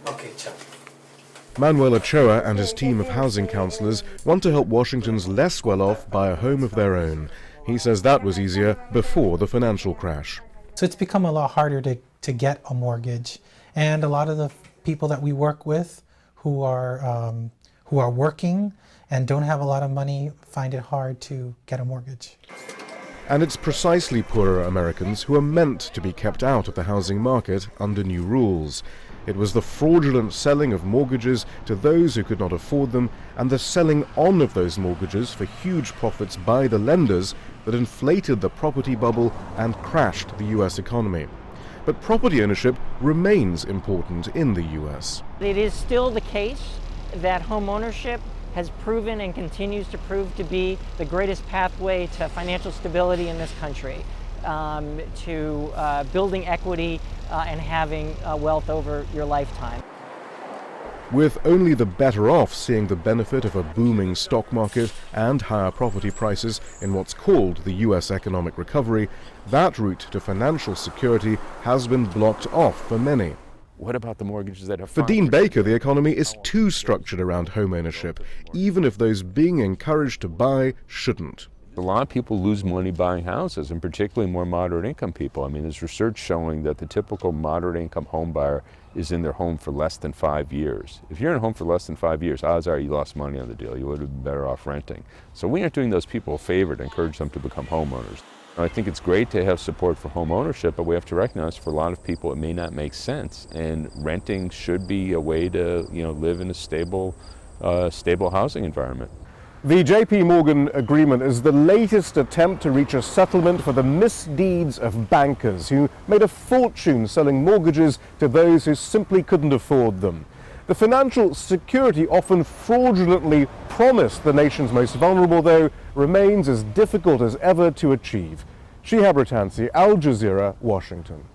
Okay, ciao. Manuel Ochoa and his team of housing counsellors want to help Washington's less well-off buy a home of their own. He says that was easier before the financial crash. So it's become a lot harder to get a mortgage, and a lot of the people that we work with who are working and don't have a lot of money find it hard to get a mortgage. And it's precisely poorer Americans who are meant to be kept out of the housing market under new rules. It was the fraudulent selling of mortgages to those who could not afford them and the selling on of those mortgages for huge profits by the lenders that inflated the property bubble and crashed the US economy. But property ownership remains important in the US. It is still the case that home ownership has proven and continues to prove to be the greatest pathway to financial stability in this country, to building equity and having wealth over your lifetime. With only the better off seeing the benefit of a booming stock market and higher property prices in what's called the US economic recovery, that route to financial security has been blocked off for many. What about the mortgages that are For Dean Baker, the economy is too structured around home ownership, even if those being encouraged to buy shouldn't. A lot of people lose money buying houses, and particularly more moderate income people. I mean, there's research showing that the typical moderate income home buyer is in their home for less than 5 years. If you're in a home for less than 5 years, odds are you lost money on the deal. You would have been better off renting. So we aren't doing those people a favor to encourage them to become homeowners. I think it's great to have support for home ownership, but we have to recognize for a lot of people it may not make sense, and renting should be a way to live in a stable housing environment. The JP Morgan agreement is the latest attempt to reach a settlement for the misdeeds of bankers who made a fortune selling mortgages to those who simply couldn't afford them. The financial security often fraudulently promised the nation's most vulnerable, though, remains as difficult as ever to achieve. Shihab, Rattansi, Al Jazeera, Washington.